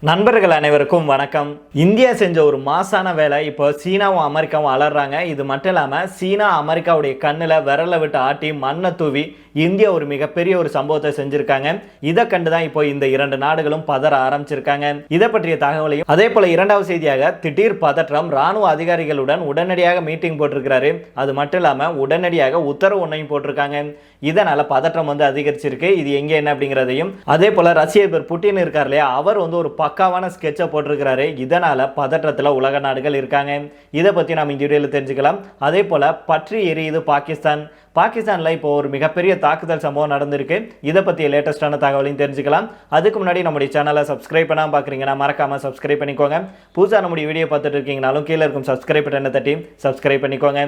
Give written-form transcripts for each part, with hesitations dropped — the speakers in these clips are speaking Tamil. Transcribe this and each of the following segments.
நண்பர்கள் அனைவருக்கும் வணக்கம். இந்தியா செஞ்ச ஒரு மாசான வேலை இப்போ சீனாவும் அமெரிக்காவும் அலறாங்க. இது மட்டும் இல்லாமல் சீனா அமெரிக்காவுடைய கண்ணில் விரலை விட்டு ஆட்டி மண்ணை தூவி இந்தியா ஒரு மிகப்பெரிய ஒரு சம்பவத்தை செஞ்சிருக்காங்க. இதை கண்டுதான் இப்போ இந்த இரண்டு நாடுகளும் பதற ஆரம்பிச்சிருக்காங்க. இதை பற்றிய தகவலையும் அதே போல இரண்டாவது செய்தியாக திடீர் பதற்றம், ராணுவ அதிகாரிகளுடன் உடனடியாக மீட்டிங் போட்டிருக்கிறாரு. அது மட்டும் இல்லாமல் உடனடியாக உத்தரவு ஒன்றையும் போட்டிருக்காங்க. இதனால பதற்றம் அதிகரிச்சிருக்கு. இது எங்க என்ன அப்படிங்கிறதையும் அதே போல ரஷ்ய அதிபர் புட்டின் இருக்கார் இல்லையா, அவர் ஒரு பக்காவான ஸ்கெட்சை போட்டிருக்கிறாரு. இதனால பதற்றத்துல உலக நாடுகள் இருக்காங்க. இதை பத்தி நாம் இந்த வீடியோல தெரிஞ்சுக்கலாம். அதே போல பற்றி எரியுது பாகிஸ்தான்ல இப்போ ஒரு மிகப்பெரிய தாக்குதல் சம்பவம் நடந்திருக்கு. இதை பத்தி லேட்டஸ்டான தகவலையும் தெரிஞ்சுக்கலாம். அதுக்கு முன்னாடி நம்முடைய சேனலை சப்ஸ்கிரைப் பண்ணாம பாக்குறீங்கன்னா மறக்காம சப்ஸ்கிரைப் பண்ணிக்கோங்க. புதுசா நம்முடைய வீடியோ பார்த்துட்டு இருக்கீங்கனாலும் கீழே இருக்கும் சப்ஸ்கிரைப் பட்டனை தட்டி சப்ஸ்கிரைப் பண்ணிக்கோங்க.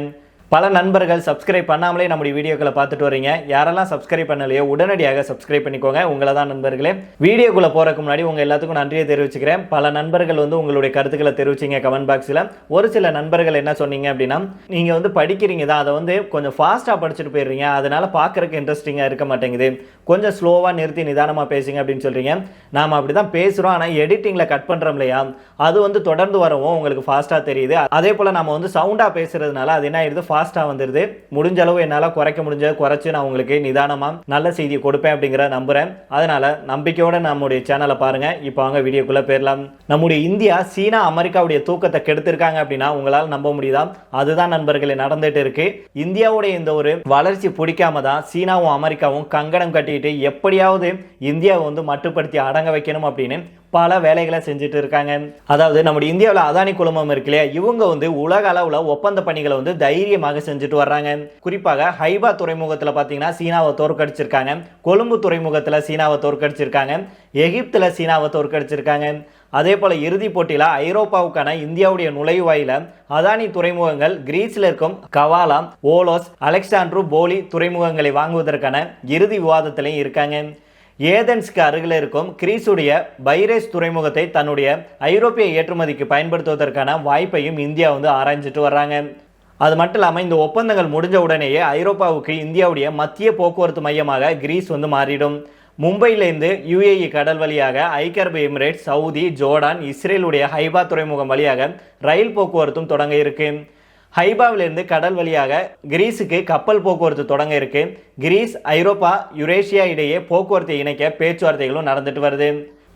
பல நண்பர்கள் சப்ஸ்கிரைப் பண்ணாமலே நம்முடைய வீடியோக்களை பார்த்துட்டு வரீங்க. யாரெல்லாம் சப்ஸ்கிரைப் பண்ணலையோ உடனடியாக சப்ஸ்கிரைப் பண்ணிக்கோங்க. உங்களை தான் நண்பர்களே. வீடியோக்குள்ள போறதுக்கு முன்னாடி உங்க எல்லாத்துக்கும் நன்றியை தெரிவிச்சுக்கிறேன். பல நண்பர்கள் உங்களுடைய கருத்துக்களை தெரிவிச்சிங்க கமெண்ட் பாக்ஸில். ஒரு சில நண்பர்கள் என்ன சொன்னீங்க அப்படின்னா, நீங்க படிக்கிறீங்க தான், அதை கொஞ்சம் ஃபாஸ்டா படிச்சுட்டு போயிடுறீங்க, அதனால பார்க்கறதுக்கு இன்ட்ரெஸ்டிங்கா இருக்க மாட்டேங்குது, கொஞ்சம் ஸ்லோவா நிறுத்தி நிதானமா பேசுங்க அப்படின்னு சொல்றீங்க. நாம அப்படிதான் பேசுறோம், ஆனா எடிட்டிங்ல கட் பண்றோம் இல்லையா, அது தொடர்ந்து வரவும் உங்களுக்கு ஃபாஸ்டா தெரியுது. அதே போல நம்ம சவுண்டா பேசுறதுனால அது என்ன ஆயிடுது, ஃபாஸ்டா வந்துருது. முடிஞ்ச அளவு என்னால குறைக்க முடிஞ்ச குறைச்சு நான் உங்களுக்கு நிதானமா நல்ல செய்தியை கொடுப்பேன் அப்படிங்கிற நம்புறேன். அதனால நம்பிக்கையோட நம்முடைய சேனலை பாருங்க. இப்போ வாங்க வீடியோக்குள்ள போயிடலாம். நம்முடைய இந்தியா சீனா அமெரிக்காவுடைய தூக்கத்தை கெடுத்திருக்காங்க அப்படின்னா உங்களால் நம்ப முடியுதா? அதுதான் நண்பர்களே நடந்துட்டு இருக்கு. இந்தியாவுடைய இந்த ஒரு வளர்ச்சி பிடிக்காம தான் சீனாவும் அமெரிக்காவும் கங்கணம் கட்டிட்டு எப்படியாவது இந்தியாவை மட்டுப்படுத்தி அடங்க வைக்கணும் அப்படின்னு பல வேலைகளை செஞ்சுட்டு இருக்காங்க. அதாவது நம்முடைய இந்தியாவில் அதானி குழுமம் இருக்கு இல்லையா, இவங்க உலக அளவுல ஒப்பந்த பணிகளை தைரியமாக செஞ்சுட்டு வர்றாங்க. குறிப்பாக ஹைபா துறைமுகத்தில் பார்த்தீங்கன்னா சீனாவை தோற்கடிச்சிருக்காங்க, கொழும்பு துறைமுகத்தில் சீனாவை தோற்கடிச்சிருக்காங்க, எகிப்தில் சீனாவை தோற்கடிச்சிருக்காங்க. அதே போல இறுதி போட்டியில ஐரோப்பாவுக்கான இந்தியாவுடைய நுழைவாயில அதானி துறைமுகங்கள் கிரீஸ்ல இருக்கும் கவாலா, ஓலோஸ், அலெக்சாண்ட்ரு போலி துறைமுகங்களை வாங்குவதற்கான இறுதி விவாதத்திலையும் இருக்காங்க. ஏதென்ஸ்க்கு அருகில் இருக்கும் கிரீஸுடைய பைரேஸ் துறைமுகத்தை தன்னுடைய ஐரோப்பிய ஏற்றுமதிக்கு பயன்படுத்துவதற்கான வாய்ப்பையும் இந்தியா ஆராய்ச்சிட்டு வர்றாங்க. அது மட்டும் இல்லாமல் இந்த ஒப்பந்தங்கள் முடிஞ்ச உடனேயே ஐரோப்பாவுக்கு இந்தியாவுடைய மத்திய போக்குவரத்து மையமாக கிரீஸ் மாறிடும். மும்பையிலிருந்து யுஏஇ கடல் வழியாக ஐக்கிய அரபு எமிரேட்ஸ், சவுதி, ஜோர்டான், இஸ்ரேலுடைய ஹைபா துறைமுகம் வழியாக ரயில் போக்குவரத்தும் தொடங்க இருக்கு. ஹைபாவிலிருந்து கடல் வழியாக கிரீஸுக்கு கப்பல் போக்குவரத்து தொடங்க இருக்கு. கிரீஸ், ஐரோப்பா, யுரேஷியா இடையே போக்குவரத்தை இணைக்க பேச்சுவார்த்தைகளும் நடந்துட்டு வருது.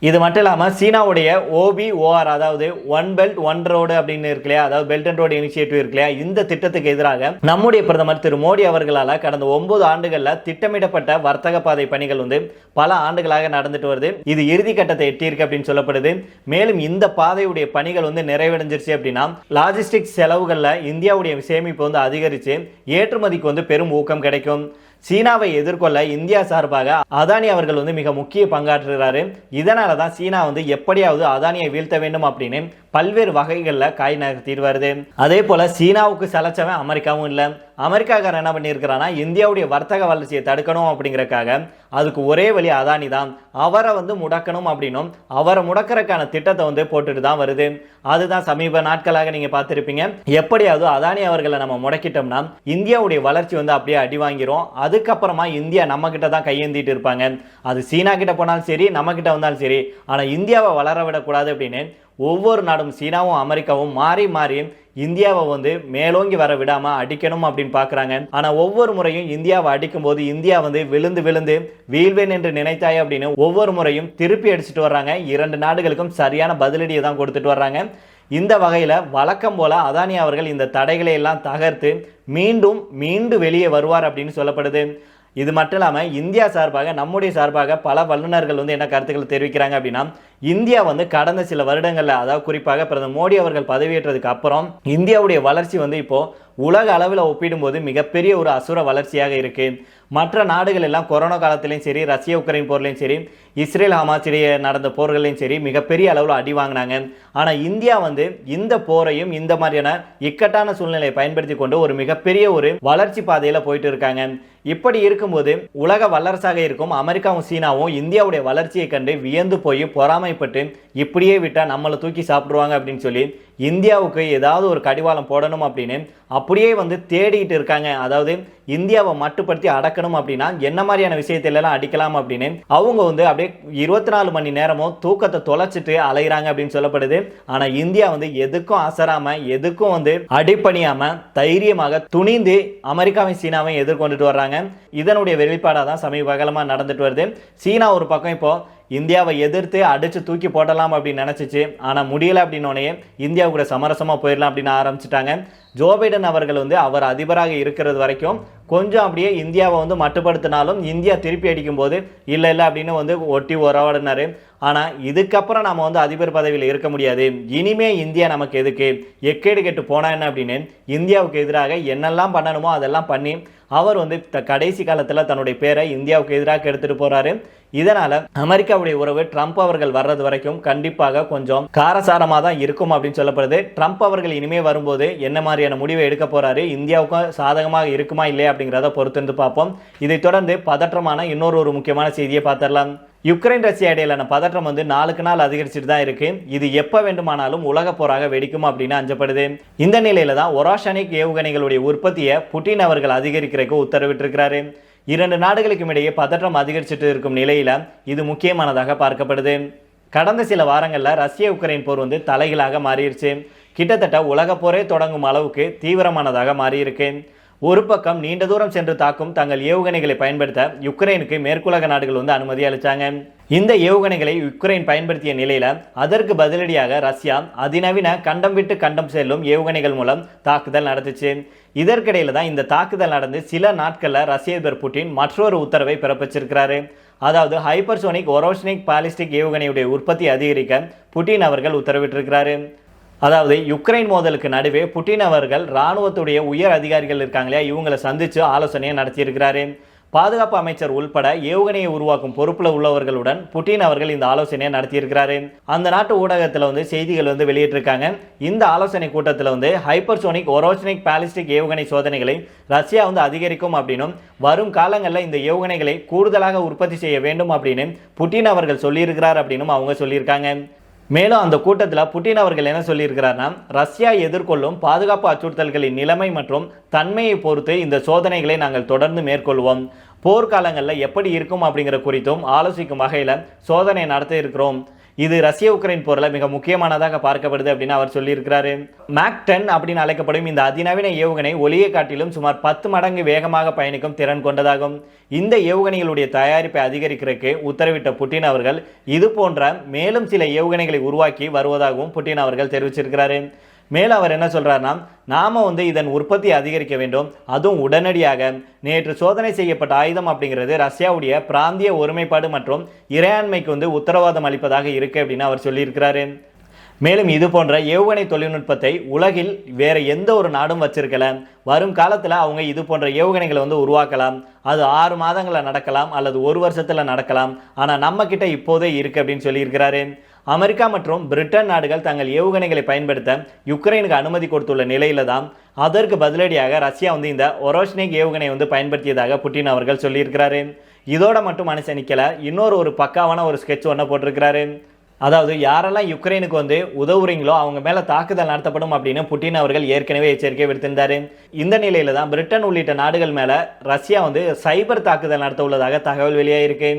இது மட்டும் இல்லாமல் சீனாவுடைய OBOR, அதாவது ஒன் பெல்ட் ஒன் ரோடு அப்படின்னு இருக்கு இல்லையா, அதாவது பெல்ட் அண்ட் ரோடு இனிஷியேட்டிவ் இருக்கு இல்லையா, இந்த திட்டத்துக்கு எதிராக நம்முடைய பிரதமர் திரு மோடி அவர்களால் கடந்த 9 ஆண்டுகளில் திட்டமிடப்பட்ட வர்த்தக பாதை பணிகள் பல ஆண்டுகளாக நடந்துட்டு வருது. இது இறுதி கட்டத்தை எட்டியிருக்கு அப்படின்னு சொல்லப்படுது. மேலும் இந்த பாதையுடைய பணிகள் நிறைவடைஞ்சிருச்சு அப்படின்னா லாஜிஸ்டிக்ஸ் செலவுகளில் இந்தியாவுடைய சேமிப்பு அதிகரித்து ஏற்றுமதிக்கு பெரும் ஊக்கம் கிடைக்கும். சீனாவை எதிர்கொள்ள இந்தியா சார்பாக அதானி அவர்கள் மிக முக்கிய பங்காற்றுகிறாரு. இதனால தான் சீனா எப்படியாவது அதானியை வீழ்த்த வேண்டும் அப்படின்னு பல்வேறு வகைகளில் காய் நகர்த்திட்டு வருது. அதே போல சீனாவுக்கு சலைச்சவன் அமெரிக்காவும் இல்லை. அமெரிக்காக்காரர் என்ன பண்ணியிருக்கிறான்னா, இந்தியாவுடைய வர்த்தக வளர்ச்சியை தடுக்கணும் அப்படிங்கிறக்காக அதுக்கு ஒரே வழி அதானி தான், அவரை முடக்கணும் அப்படின்னும் அவரை முடக்கிறதுக்கான திட்டத்தை போட்டுட்டு தான் வருது. அதுதான் சமீப நாட்களாக நீங்க பார்த்துருப்பீங்க. எப்படியாவது அதானி அவர்களை நம்ம முடக்கிட்டோம்னா இந்தியாவுடைய வளர்ச்சி அப்படியே அடி வாங்கிரும். அதுக்கப்புறமா இந்தியா நம்ம கிட்ட தான் கையேந்திட்டு இருப்பாங்க. அது சீனா கிட்ட போனாலும் சரி, நம்ம கிட்ட வந்தாலும் சரி, ஆனா இந்தியாவை வளர விடக்கூடாது அப்படின்னு ஒவ்வொரு நாடும் சீனாவும் அமெரிக்காவும் மாறி மாறி இந்தியாவை மேலோங்கி வர விடாம அடிக்கணும் அப்படின்னு பாக்குறாங்க. ஆனா ஒவ்வொரு முறையும் இந்தியாவை அடிக்கும் போது இந்தியா விழுந்து விழுந்து வீழ்வேன் என்று நினைத்தாய் அப்படின்னு ஒவ்வொரு முறையும் திருப்பி அடிச்சுட்டு வர்றாங்க. இரண்டு நாடுகளுக்கும் சரியான பதிலடியை தான் கொடுத்துட்டு வர்றாங்க. இந்த வகையில வழக்கம் போல அதானி அவர்கள் இந்த தடைகளை எல்லாம் தகர்த்து மீண்டு வெளியே வருவார் அப்படின்னு சொல்லப்படுது. இது மட்டும் இல்லாமல் இந்தியா சார்பாக நம்முடைய சார்பாக பல வல்லுநர்கள் என்ன கருத்துக்கள் தெரிவிக்கிறாங்க அப்படின்னா, இந்தியா கடந்த சில வருடங்களில், அதாவது குறிப்பாக பிரதமர் மோடி அவர்கள் பதவியேற்றதுக்கு அப்புறம் இந்தியாவுடைய வளர்ச்சி இப்போ உலக அளவில் ஒப்பிடும்போது மிகப்பெரிய ஒரு அசுர வளர்ச்சியாக இருக்கு. மற்ற நாடுகள் எல்லாம் கொரோனா காலத்திலையும் சரி, ரஷ்ய உக்ரைன் போர்லையும் சரி, இஸ்ரேல் ஹமாஸ் இடையே நடந்த போர்களையும் சரி மிகப்பெரிய அளவில் அடி வாங்கினாங்க. ஆனால் இந்தியா இந்த போரையும் இந்த மாதிரியான இக்கட்டான சூழ்நிலையை பயன்படுத்தி கொண்டு ஒரு மிகப்பெரிய ஒரு வளர்ச்சி பாதையில் போயிட்டு இருக்காங்க. இப்படி இருக்கும்போது உலக வல்லரசாக இருக்கும் அமெரிக்காவும் சீனாவும் இந்தியாவுடைய வளர்ச்சியை கண்டு வியந்து போய் பொறாமைப்பட்டு இப்படியே விட்டா நம்மளை தூக்கி சாப்பிடுவாங்க அப்படின்னு சொல்லி இந்தியாவுக்கு ஏதாவது ஒரு கடிவாளம் போடணும் அப்படின்னு அப்படியே தேடிட்டு இருக்காங்க. அதாவது இந்தியாவை மட்டுப்படுத்தி அடக்கணும் அப்படின்னா என்ன மாதிரியான விஷயத்திலலாம் அடிக்கலாம் அப்படின்னு அவங்க வந்து அப்படியே 24 மணி நேரமும் தூக்கத்தை தொலைச்சிட்டு அலைகிறாங்க அப்படின்னு சொல்லப்படுது. ஆனா இந்தியா வந்து எதுக்கும் அசராம எதுக்கும் வந்து அடிப்பணியாம தைரியமாக துணிந்து அமெரிக்காவையும் சீனாவையும் எதிர்கொண்டுட்டு வர்றாங்க. இதனுடைய வெளிப்பாடாக தான் சமீப காலமாக நடந்துட்டு வருது. சீனா ஒரு பக்கம் இப்போ இந்தியாவை எதிர்த்து அடிச்சு தூக்கி போடலாம் அப்படின்னு நினைச்சிச்சு. ஆனால் முடியலை அப்படின்னோடனே இந்தியா கூட சமரசமாக போயிடலாம் அப்படின்னு ஆரம்பிச்சிட்டாங்க. ஜோ பைடன் அவர்கள் வந்து அவர் அதிபராக இருக்கிறது வரைக்கும் கொஞ்சம் அப்படியே இந்தியாவை வந்து மட்டுப்படுத்தினாலும் இந்தியா திருப்பி அடிக்கும் போது இல்லை அப்படின்னு வந்து ஒட்டி உறவாடினாரு. ஆனால் இதுக்கப்புறம் நம்ம வந்து அதிபர் பதவியில் இருக்க முடியாது, இனிமே இந்தியா நமக்கு எதுக்கு, எக்கேடு கெட்டு போனா என்ன அப்படின்னு இந்தியாவுக்கு எதிராக என்னெல்லாம் பண்ணணுமோ அதெல்லாம் பண்ணி அவர் வந்து கடைசி காலத்தில் தன்னுடைய பேரை இந்தியாவுக்கு எதிராக எடுத்துட்டு போறாரு. இதனால அமெரிக்காவுடைய உறவு ட்ரம்ப் அவர்கள் வர்றது வரைக்கும் கண்டிப்பாக கொஞ்சம் காரசாரமாக தான் இருக்கும் அப்படின்னு சொல்லப்படுது. ட்ரம்ப் அவர்கள் இனிமே வரும்போது என்ன மாதிரியான முடிவை எடுக்க போறாரு, இந்தியாவுக்கும் சாதகமாக இருக்குமா இல்லையா அப்படிங்கிறத பொறுத்து பார்ப்போம். இதை தொடர்ந்து பதற்றமான இன்னொரு முக்கியமான செய்தியை பார்த்துடலாம். யுக்ரைன் ரஷ்யா இடையிலான பதற்றம் வந்து நாளுக்கு நாள் அதிகரிச்சுட்டு தான் இருக்கு. இது எப்ப வேண்டுமானாலும் உலக போராக வெடிக்கும் அப்படின்னு அஞ்சப்படுது. இந்த நிலையில தான் ஒராஷனிக் ஏவுகணைகளுடைய உற்பத்தியை புட்டின் அவர்கள் அதிகரிக்கிறதுக்கு உத்தரவிட்டிருக்கிறாரு. 2 நாடுகளுக்கும் இடையே பதற்றம் அதிகரிச்சுட்டு இருக்கும் நிலையில இது முக்கியமானதாக பார்க்கப்படுது. கடந்த சில வாரங்களில் ரஷ்ய உக்ரைன் போர் வந்து தலைகளாக மாறிடுச்சு. கிட்டத்தட்ட உலக போரே தொடங்கும் அளவுக்கு தீவிரமானதாக மாறியிருக்கு. ஒரு பக்கம் நீண்ட தூரம் சென்று தாக்கும் தங்கள் ஏவுகணைகளை பயன்படுத்த யுக்ரைனுக்கு மேற்குலக நாடுகள் வந்து அனுமதி அளித்தாங்க. இந்த ஏவுகணைகளை யுக்ரைன் பயன்படுத்திய நிலையில அதற்கு பதிலடியாக ரஷ்யா அதிநவீன கண்டம் விட்டு கண்டம் செல்லும் ஏவுகணைகள் மூலம் தாக்குதல் நடத்துச்சு. இதற்கிடையில தான் இந்த தாக்குதல் நடந்து சில நாட்கள்ல ரஷ்ய அதிபர் புட்டின் மற்றொரு உத்தரவை பிறப்பிச்சிருக்கிறாரு. அதாவது ஹைப்பர்சோனிக் ஒரோஷனிக் பாலிஸ்டிக் ஏவுகணையுடைய உற்பத்தி அதிகரிக்க புட்டின் அவர்கள் உத்தரவிட்டிருக்கிறாரு. அதாவது யுக்ரைன் மோதலுக்கு நடுவே புட்டின் அவர்கள் இராணுவத்துடைய உயர் அதிகாரிகள் இருக்காங்களே இவங்களை சந்தித்து ஆலோசனையை நடத்தியிருக்கிறாரு. பாதுகாப்பு அமைச்சர் உள்பட ஏவுகணையை உருவாக்கும் பொறுப்பில் உள்ளவர்களுடன் புட்டின் அவர்கள் இந்த ஆலோசனையை நடத்தியிருக்கிறாரு. அந்த நாட்டு ஊடகத்தில் வந்து செய்திகள் வந்து வெளியிட்டிருக்காங்க. இந்த ஆலோசனை கூட்டத்தில் வந்து ஹைப்பர்சோனிக் ஒரோஷனிக் பாலிஸ்டிக் ஏவுகணை சோதனைகளை ரஷ்யா வந்து அதிகரிக்கும் அப்படின்னும் வரும் காலங்களில் இந்த ஏவுகணைகளை கூடுதலாக உற்பத்தி செய்ய வேண்டும் அப்படின்னு புட்டின் அவர்கள் சொல்லியிருக்கிறார் அப்படின்னும் அவங்க சொல்லியிருக்காங்க. மேலும் அந்த கூட்டத்தில் புட்டின் அவர்கள் என்ன சொல்லியிருக்கிறார்னா, ரஷ்யா எதிர்கொள்ளும் பாதுகாப்பு அச்சுறுத்தல்களின் நிலைமை மற்றும் தன்மையை பொறுத்து இந்த சோதனைகளை நாங்கள் தொடர்ந்து மேற்கொள்வோம். போர்க்காலங்களில் எப்படி இருக்கும் அப்படிங்கிற குறித்தும் ஆலோசிக்கும் வகையில் சோதனை நடத்த இருக்கிறோம். இது ரஷ்ய உக்ரைன் போரில் மிக முக்கியமானதாக பார்க்கப்படுது அப்படின்னு அவர் சொல்லியிருக்கிறாரு. மேக் 10 அப்படின்னு அழைக்கப்படும் இந்த அதிநவீன ஏவுகணை ஒளியை காட்டிலும் சுமார் 10 மடங்கு வேகமாக பயணிக்கும் திறன் கொண்டதாகும். இந்த ஏவுகணைகளுடைய தயாரிப்பை அதிகரிக்கிறதுக்கு உத்தரவிட்ட புட்டின் அவர்கள் இது போன்ற மேலும் சில ஏவுகணைகளை உருவாக்கி வருவதாகவும் புட்டின் அவர்கள் தெரிவிச்சிருக்கிறாரு. மேலும் அவர் என்ன சொல்றாருன்னா, நாம வந்து இதன் உற்பத்தி அதிகரிக்க வேண்டும், அதுவும் உடனடியாக. நேற்று சோதனை செய்யப்பட்ட ஆயுதம் அப்படிங்கிறது ரஷ்யாவுடைய பிராந்திய ஒருமைப்பாடு மற்றும் இறையாண்மைக்கு வந்து உத்தரவாதம் அளிப்பதாக இருக்கு அப்படின்னு அவர் சொல்லியிருக்கிறாரு. மேலும் இது போன்ற ஏவுகணை தொழில்நுட்பத்தை உலகில் வேற எந்த ஒரு நாடும் வச்சிருக்கல. வரும் காலத்தில் அவங்க இது போன்ற ஏவுகணைகளை வந்து உருவாக்கலாம். அது 6 மாதங்களில் நடக்கலாம் அல்லது 1 வருஷத்தில் நடக்கலாம். ஆனால் நம்ம கிட்ட இப்போதே இருக்கு அப்படின்னு சொல்லியிருக்கிறாரு. அமெரிக்கா மற்றும் பிரிட்டன் நாடுகள் தங்கள் ஏவுகணைகளை பயன்படுத்த யுக்ரைனுக்கு அனுமதி கொடுத்துள்ள நிலையில தான் அதற்கு பதிலடியாக ரஷ்யா வந்து இந்த ஒரோஷனிக் ஏவுகணை வந்து பயன்படுத்தியதாக புட்டின் அவர்கள் சொல்லியிருக்கிறாரு. இதோட மட்டும் மனுஷன் நிற்கல, இன்னொரு பக்காவான ஒரு ஸ்கெட்ச் ஒன்று போட்டிருக்கிறாரு. அதாவது யாரெல்லாம் யுக்ரைனுக்கு வந்து உதவுறீங்களோ அவங்க மேலே தாக்குதல் நடத்தப்படும் அப்படின்னு புட்டின் அவர்கள் ஏற்கனவே எச்சரிக்கை விடுத்திருந்தாரு. இந்த நிலையில தான் பிரிட்டன் உள்ளிட்ட நாடுகள் மேலே ரஷ்யா வந்து சைபர் தாக்குதல் நடத்த உள்ளதாக தகவல் வெளியாயிருக்கு.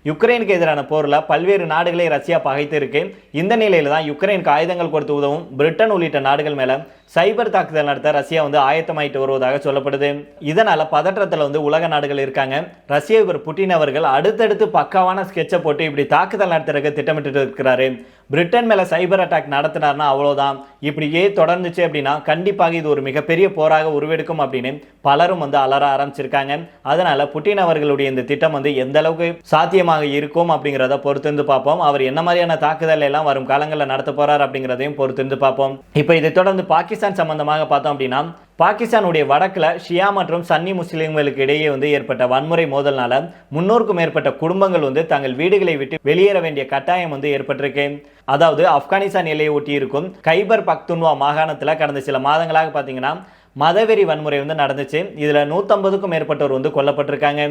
யுக்ரைனுக்கு எதிரான போரில் பல்வேறு நாடுகளை ரஷ்யா பகைத்து இருக்கு. இந்த நிலையில தான் யுக்ரைனுக்கு ஆயுதங்கள் கொடுத்து உதவும் பிரிட்டன் உள்ளிட்ட நாடுகள் மேலே சைபர் தாக்குதல் நடத்த ரஷ்யா வந்து ஆயத்தமாயிட்டு வருவதாக சொல்லப்படுது. இதனால பதற்றத்தில் வந்து உலக நாடுகள் இருக்காங்க. ரஷ்ய அதிபர் புட்டின் அவர்கள் அடுத்தடுத்து பக்காவான ஸ்கெட்சை போட்டு இப்படி தாக்குதல் நடத்துறதுக்கு திட்டமிட்டு இருக்கிறாரு. பிரிட்டன் மேலே சைபர் அட்டாக் நடத்தினார்னா அவ்வளோதான். இப்படியே தொடர்ந்துச்சு அப்படின்னா கண்டிப்பாக இது ஒரு மிகப்பெரிய போராக உருவெடுக்கும் அப்படின்னு பலரும் வந்து அலற ஆரம்பிச்சிருக்காங்க. அதனால புட்டின் அவர்களுடைய இந்த திட்டம் வந்து எந்த அளவுக்கு சாத்தியமாக இருக்கும் அப்படிங்கிறத பொறுத்திருந்து பார்ப்போம். அவர் என்ன மாதிரியான தாக்குதல் எல்லாம் வரும் காலங்களில் நடத்த போறார் அப்படிங்கிறதையும் பொறுத்திருந்து பார்ப்போம். இப்போ இதை தொடர்ந்து பாகிஸ்தான் சம்பந்தமாக பார்த்தோம் அப்படின்னா, பாகிஸ்தானுடைய வடக்கில் ஷியா மற்றும் சன்னி முஸ்லிம்களுக்கு இடையே வந்து ஏற்பட்ட வன்முறை மோதல்னால 300க்கும் மேற்பட்ட குடும்பங்கள் வந்து தங்கள் வீடுகளை விட்டு வெளியேற வேண்டிய கட்டாயம் வந்து ஏற்பட்டிருக்கு. அதாவது ஆப்கானிஸ்தான் எல்லையை ஒட்டி இருக்கும் கைபர் பக்துன்வா மாகாணத்தில் கடந்த சில மாதங்களாக பார்த்தீங்கன்னா மதவெறி வன்முறை வந்து நடந்துச்சு. இதில் 150க்கும் மேற்பட்டோர் வந்து கொல்லப்பட்டிருக்காங்க.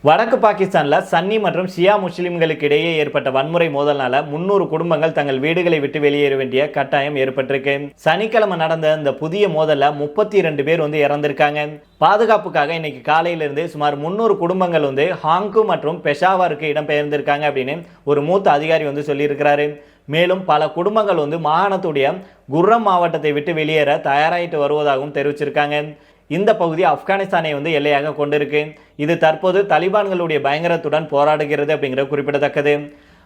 வடக்கு பாகிஸ்தான்ல சன்னி மற்றும் ஷியா முஸ்லிம்களுக்கு இடையே ஏற்பட்ட வன்முறை மோதல்னால 300 குடும்பங்கள் தங்கள் வீடுகளை விட்டு வெளியேற வேண்டிய கட்டாயம் ஏற்பட்டிருக்கு. சனிக்கிழமை நடந்த இந்த புதிய மோதல்ல 32 பேர் இறந்திருக்காங்க. பாதுகாப்புக்காக இன்னைக்கு காலையிலிருந்து சுமார் 300 குடும்பங்கள் ஹாங்கு மற்றும் பெஷாவருக்கு இடம்பெயர்ந்திருக்காங்க அப்படின்னு ஒரு மூத்த அதிகாரி சொல்லியிருக்கிறாரு. மேலும் பல குடும்பங்கள் மாகாணத்துடைய குர்ரம் மாவட்டத்தை விட்டு வெளியேற தயாராகிட்டு வருவதாகவும் தெரிவிச்சிருக்காங்க. இந்த பகுதி ஆப்கானிஸ்தானை எல்லையாக கொண்டிருக்கு. இது தற்போது தலிபான்களுடைய பயங்கரத்துடன் போராடுகிறது அப்படிங்கிறது குறிப்பிடத்தக்கது.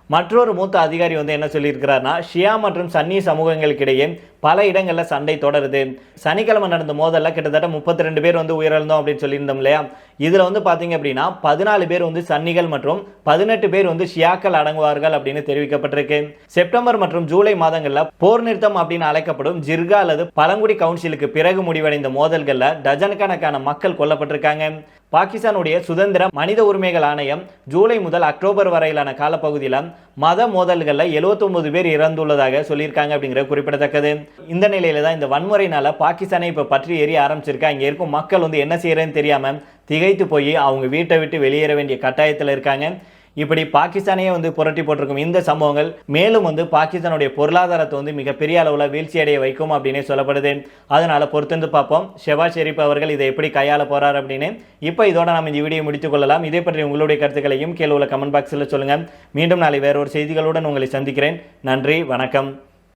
மற்றொரு மூத்த அதிகாரி என்ன சொல்லியிருக்கிறார்னா, ஷியா மற்றும் சன்னி சமூகங்களுக்கிடையே பல இடங்களில் சண்டை தொடருது. சனிக்கிழமை நடந்த மோதலில் கிட்டத்தட்ட 32 பேர் உயிரிழந்தோம் அப்படின்னு சொல்லியிருந்தோம் இல்லையா. இதில் பார்த்தீங்க அப்படின்னா 14 பேர் சன்னிகள் மற்றும் 18 பேர் ஷியாக்கள் அடங்குவார்கள் அப்படின்னு தெரிவிக்கப்பட்டிருக்கு. செப்டம்பர் மற்றும் ஜூலை மாதங்களில் போர் நிறுத்தம் அப்படின்னு அழைக்கப்படும் ஜிர்கா அல்லது பழங்குடி கவுன்சிலுக்கு பிறகு முடிவடைந்த மோதல்களில் டஜன் கணக்கான மக்கள் கொல்லப்பட்டிருக்காங்க. பாகிஸ்தானுடைய சுதந்திர மனித உரிமைகள் ஆணையம் ஜூலை முதல் அக்டோபர் வரையிலான காலப்பகுதியில் மத மோதல்களில் 79 பேர் இறந்துள்ளதாக சொல்லியிருக்காங்க அப்படிங்கிறது குறிப்பிடத்தக்கது. இந்த நிலையில தான் இந்த வன்முறையினால பாகிஸ்தானை இப்போ பற்றி எரிய ஆரம்பிச்சிருக்கா. இங்கே இருக்கும் மக்கள் என்ன செய்யறதுன்னு தெரியாம திகைத்து போய் அவங்க வீட்டை விட்டு வெளியேற வேண்டிய கட்டாயத்தில் இருக்காங்க. இப்படி பாகிஸ்தானையே புரட்டி போட்டிருக்கும் இந்த சம்பவங்கள் மேலும் பாகிஸ்தானுடைய பொருளாதாரத்தை மிகப்பெரிய அளவில் வீழ்ச்சி அடைய வைக்கும் அப்படின்னே சொல்லப்படுது. அதனால பொறுத்திருந்து பார்ப்போம் ஷெபாஸ் ஷெரீப் அவர்கள் இதை எப்படி கையாள போறார் அப்படின்னு. இப்போ இதோட நம்ம இந்த வீடியோ முடித்துக் கொள்ளலாம். இதை பற்றி உங்களுடைய கருத்துக்களையும் கீழே உள்ள கமெண்ட் பாக்ஸில் சொல்லுங்க. மீண்டும் நாளை வேற ஒரு செய்திகளுடன் உங்களை சந்திக்கிறேன். நன்றி, வணக்கம்.